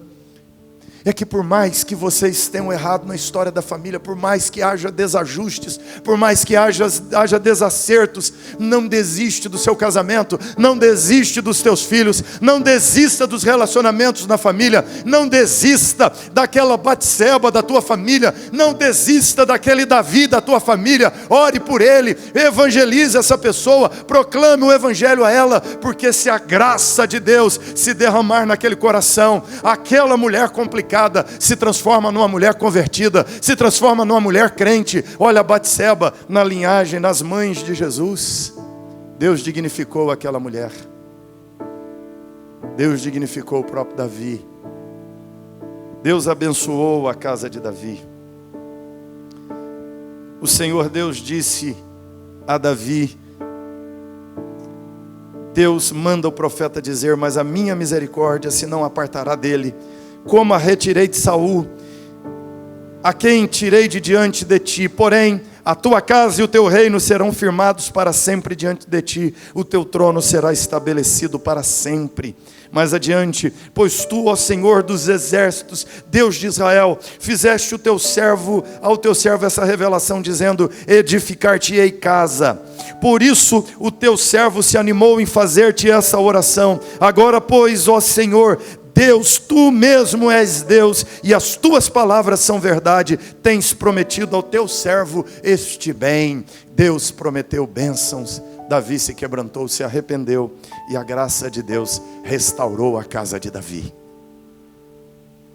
é que por mais que vocês tenham errado na história da família, por mais que haja desajustes, por mais que haja desacertos, não desiste do seu casamento, não desiste dos teus filhos, não desista dos relacionamentos na família, não desista daquela Batseba da tua família, não desista daquele Davi da tua família. Ore por ele, evangelize essa pessoa, proclame o evangelho a ela, porque se a graça de Deus se derramar naquele coração, aquela mulher complicada se transforma numa mulher convertida, se transforma numa mulher crente. Olha a Batseba na linhagem, nas mães de Jesus. Deus dignificou aquela mulher. Deus dignificou o próprio Davi. Deus abençoou a casa de Davi. O Senhor Deus disse a Davi, Deus manda o profeta dizer: mas a minha misericórdia se não apartará dele, como a retirei de Saul, a quem tirei de diante de ti. Porém, a tua casa e o teu reino serão firmados para sempre diante de ti, o teu trono será estabelecido para sempre. Mais adiante: pois tu, ó Senhor dos exércitos, Deus de Israel, fizeste ao teu servo essa revelação, dizendo: edificar-te-ei casa. Por isso o teu servo se animou em fazer-te essa oração. Agora, pois, ó Senhor Deus, tu mesmo és Deus, e as tuas palavras são verdade. Tens prometido ao teu servo este bem. Deus prometeu bênçãos. Davi se quebrantou, se arrependeu, e a graça de Deus restaurou a casa de Davi.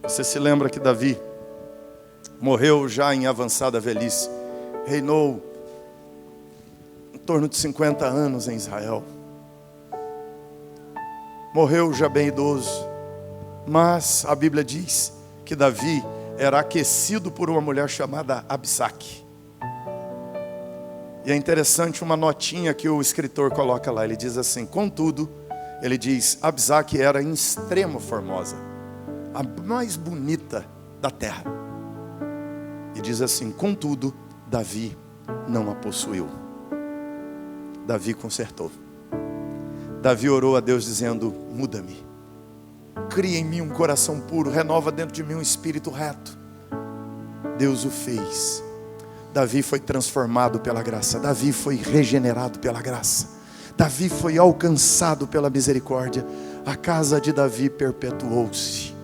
Você se lembra que Davi morreu já em avançada velhice, reinou em torno de 50 anos em Israel, morreu já bem idoso, mas a Bíblia diz que Davi era aquecido por uma mulher chamada Absaque. E é interessante uma notinha que o escritor coloca lá. Ele diz assim: contudo, ele diz, Absaque era em extremo formosa, a mais bonita da terra. E diz assim: contudo, Davi não a possuiu. Davi consertou. Davi orou a Deus dizendo: muda-me, cria em mim um coração puro, renova dentro de mim um espírito reto. Deus o fez. Davi foi transformado pela graça. Davi foi regenerado pela graça. Davi foi alcançado pela misericórdia. A casa de Davi perpetuou-se.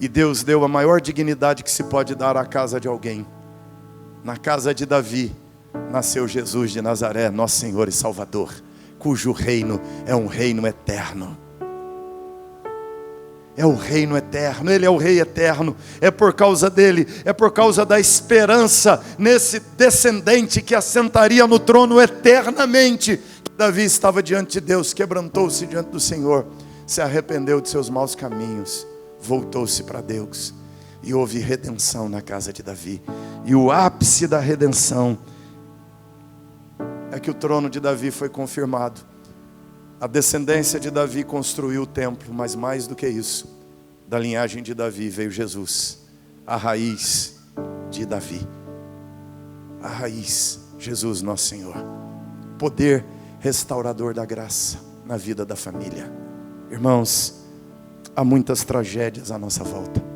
E Deus deu a maior dignidade que se pode dar à casa de alguém. Na casa de Davi nasceu Jesus de Nazaré, nosso Senhor e Salvador, cujo reino é um reino eterno. É o reino eterno, Ele é o Rei eterno. É por causa dele, é por causa da esperança nesse descendente que assentaria no trono eternamente, que Davi estava diante de Deus, quebrantou-se diante do Senhor, se arrependeu de seus maus caminhos, voltou-se para Deus, e houve redenção na casa de Davi. E o ápice da redenção é que o trono de Davi foi confirmado. A descendência de Davi construiu o templo, mas mais do que isso, da linhagem de Davi veio Jesus, a raiz de Davi. A raiz, Jesus nosso Senhor. Poder restaurador da graça na vida da família. Irmãos, há muitas tragédias à nossa volta.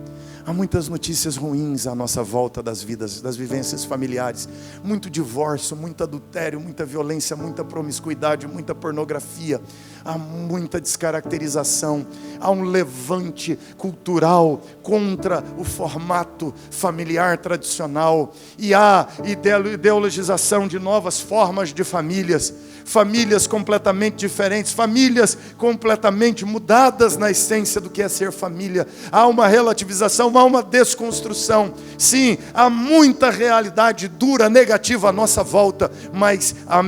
Há muitas notícias ruins à nossa volta das vidas, das vivências familiares. Muito divórcio, muito adultério, muita violência, muita promiscuidade, muita pornografia. Há muita descaracterização. Há um levante cultural contra o formato familiar tradicional. E há ideologização de novas formas de famílias. Famílias completamente diferentes, famílias completamente mudadas na essência do que é ser família. Há uma relativização, há uma desconstrução. Sim, há muita realidade dura, negativa à nossa volta, mas a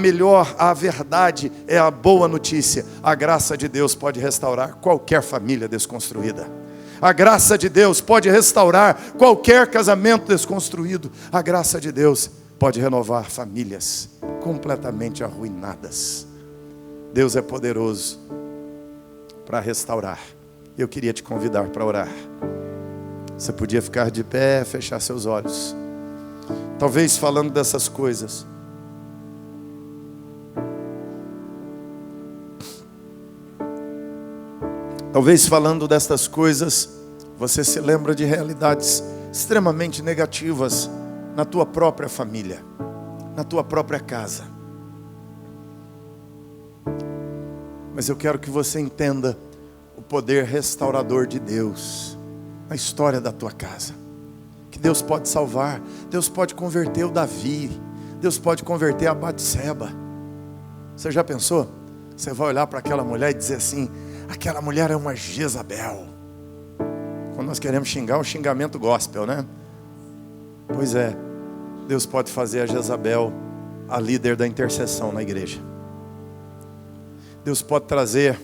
verdade é a boa notícia. A graça de Deus pode restaurar qualquer família desconstruída. A graça de Deus pode restaurar qualquer casamento desconstruído. A graça de Deus pode renovar famílias completamente arruinadas. Deus é poderoso para restaurar. Eu queria te convidar para orar. Você podia ficar de pé, fechar seus olhos. Talvez falando dessas coisas, você se lembra de realidades extremamente negativas na tua própria família, na tua própria casa. Mas eu quero que você entenda o poder restaurador de Deus na história da tua casa. Que Deus pode salvar, Deus pode converter o Davi, Deus pode converter a Batseba. Você já pensou? Você vai olhar para aquela mulher e dizer assim: aquela mulher é uma Jezabel. Quando nós queremos xingar, um xingamento gospel, né? Pois é, Deus pode fazer a Jezabel a líder da intercessão na igreja. Deus pode trazer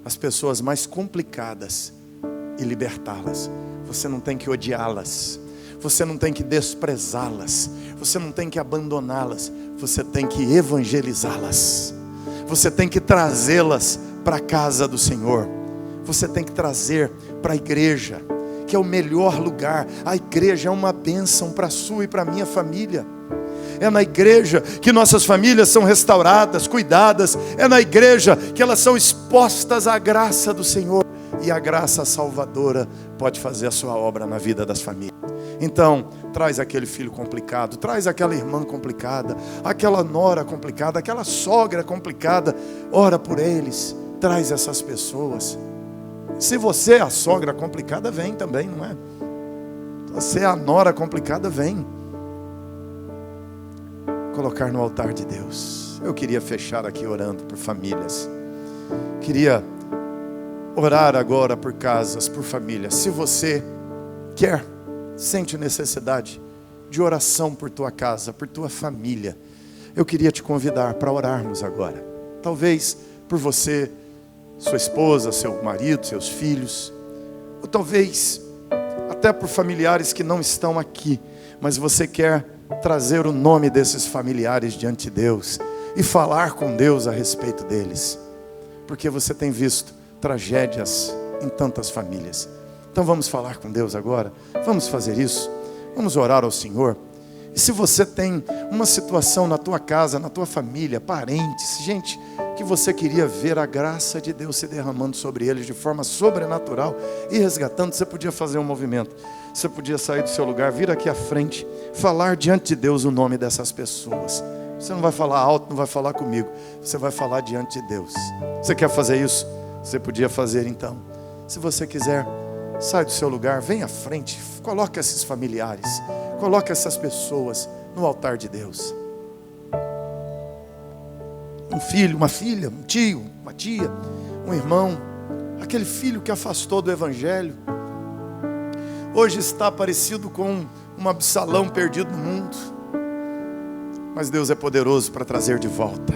as pessoas mais complicadas e libertá-las. Você não tem que odiá-las. Você não tem que desprezá-las, você não tem que abandoná-las, você tem que evangelizá-las. Você tem que trazê-las para a casa do Senhor. Você tem que trazer para a igreja, que é o melhor lugar. A igreja é uma bênção para a sua e para a minha família. É na igreja que nossas famílias são restauradas, cuidadas. É na igreja que elas são expostas à graça do Senhor. E a graça salvadora pode fazer a sua obra na vida das famílias. Então, traz aquele filho complicado, traz aquela irmã complicada, aquela nora complicada, aquela sogra complicada. Ora por eles, traz essas pessoas. Se você é a sogra complicada, vem também, não é? Se você é a nora complicada, vem. Colocar no altar de Deus. Eu queria fechar aqui orando por famílias. Queria orar agora por casas, por famílias. Se você quer, sente necessidade de oração por tua casa, por tua família, eu queria te convidar para orarmos agora. Talvez por você, sua esposa, seu marido, seus filhos, ou talvez até por familiares que não estão aqui, mas você quer trazer o nome desses familiares diante de Deus e falar com Deus a respeito deles, porque você tem visto tragédias em tantas famílias. Então vamos falar com Deus agora, vamos fazer isso, vamos orar ao Senhor. E se você tem uma situação na tua casa, na tua família, parentes, gente que você queria ver a graça de Deus se derramando sobre eles de forma sobrenatural e resgatando, você podia fazer um movimento. Você podia sair do seu lugar, vir aqui à frente, falar diante de Deus o nome dessas pessoas. Você não vai falar alto, não vai falar comigo, você vai falar diante de Deus. Você quer fazer isso? Você podia fazer então. Se você quiser, sai do seu lugar, vem à frente, coloque esses familiares, coloque essas pessoas no altar de Deus. Um filho, uma filha, um tio, uma tia, um irmão, aquele filho que afastou do Evangelho, hoje está parecido com um Absalão perdido no mundo, mas Deus é poderoso para trazer de volta.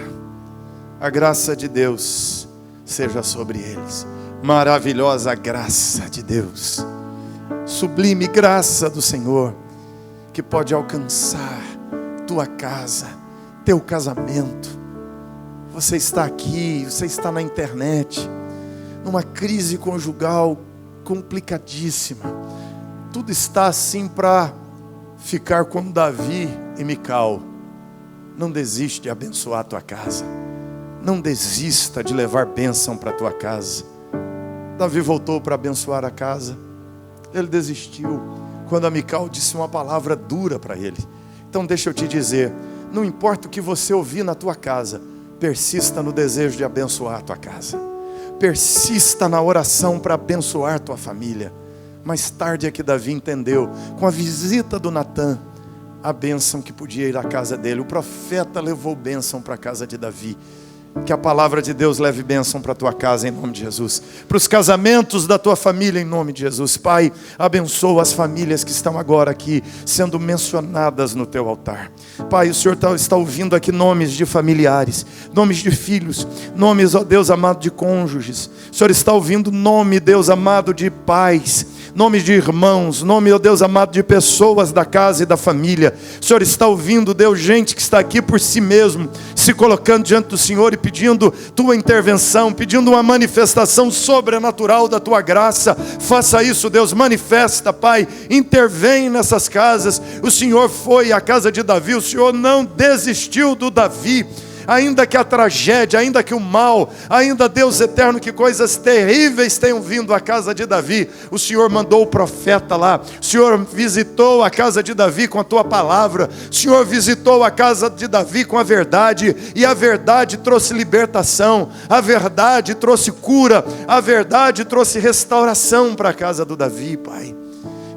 A graça de Deus seja sobre eles. Maravilhosa graça de Deus, sublime graça do Senhor, que pode alcançar tua casa, teu casamento. Você está aqui, você está na internet, numa crise conjugal complicadíssima. Tudo está assim para ficar como Davi e Mical. Não desiste de abençoar a tua casa. Não desista de levar bênção para a tua casa. Davi voltou para abençoar a casa. Ele desistiu quando a Mical disse uma palavra dura para ele. Então deixa eu te dizer, não importa o que você ouvir na tua casa, persista no desejo de abençoar a tua casa. Persista na oração para abençoar a tua família. Mais tarde é que Davi entendeu, com a visita do Natã, a bênção que podia ir à casa dele. O profeta levou bênção para a casa de Davi. Que a palavra de Deus leve bênção para a tua casa em nome de Jesus. Para os casamentos da tua família em nome de Jesus. Pai, abençoa as famílias que estão agora aqui sendo mencionadas no teu altar. Pai, o Senhor está ouvindo aqui nomes de familiares, nomes de filhos, nomes, ó Deus amado, de cônjuges. O Senhor está ouvindo nome, Deus amado, de pais, nome de irmãos, nome, ó Deus amado, de pessoas da casa e da família. O Senhor está ouvindo, Deus, gente que está aqui por si mesmo, se colocando diante do Senhor e pedindo tua intervenção, pedindo uma manifestação sobrenatural da tua graça. Faça isso, Deus, manifesta, Pai, intervém nessas casas. O Senhor foi à casa de Davi, o Senhor não desistiu do Davi. Ainda que a tragédia, ainda que o mal, ainda Deus eterno, que coisas terríveis tenham vindo à casa de Davi, o Senhor mandou o profeta lá, o Senhor visitou a casa de Davi com a tua palavra, o Senhor visitou a casa de Davi com a verdade, e a verdade trouxe libertação, a verdade trouxe cura, a verdade trouxe restauração para a casa do Davi, Pai.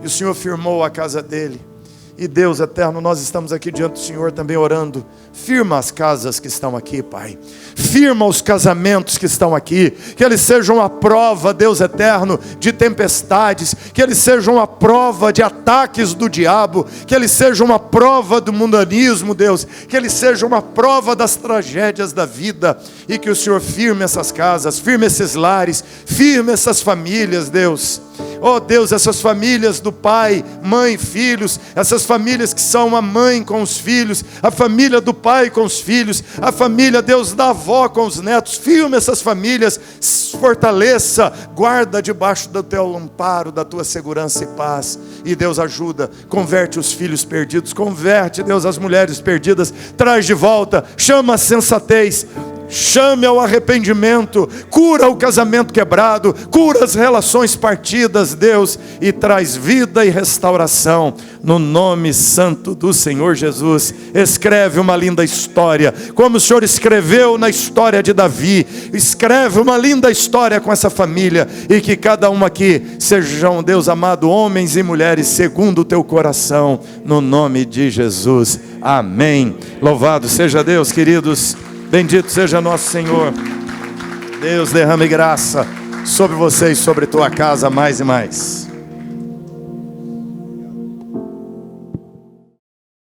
E o Senhor firmou a casa dele. E Deus eterno, nós estamos aqui diante do Senhor também orando. Firma as casas que estão aqui, Pai. Firma os casamentos que estão aqui. Que eles sejam a prova, Deus eterno, de tempestades. Que eles sejam a prova de ataques do diabo. Que eles sejam uma prova do mundanismo, Deus. Que eles sejam uma prova das tragédias da vida. E que o Senhor firme essas casas, firme esses lares, firme essas famílias, Deus. Oh Deus, essas famílias do pai, mãe, filhos, essas famílias que são a mãe com os filhos, a família do pai com os filhos, a família, Deus, da avó com os netos. Firme essas famílias, fortaleça, guarda debaixo do teu amparo, da tua segurança e paz. E Deus, ajuda, converte os filhos perdidos, converte, Deus, as mulheres perdidas, traz de volta, chama a sensatez, chame ao arrependimento, cura o casamento quebrado, cura as relações partidas, Deus, e traz vida e restauração, no nome santo do Senhor Jesus. Escreve uma linda história, como o Senhor escreveu na história de Davi. Escreve uma linda história com essa família, e que cada um aqui sejam, Deus amado, homens e mulheres segundo o teu coração, no nome de Jesus, amém. Louvado seja Deus, queridos. Bendito seja nosso Senhor. Deus derrame graça sobre você e sobre tua casa mais e mais.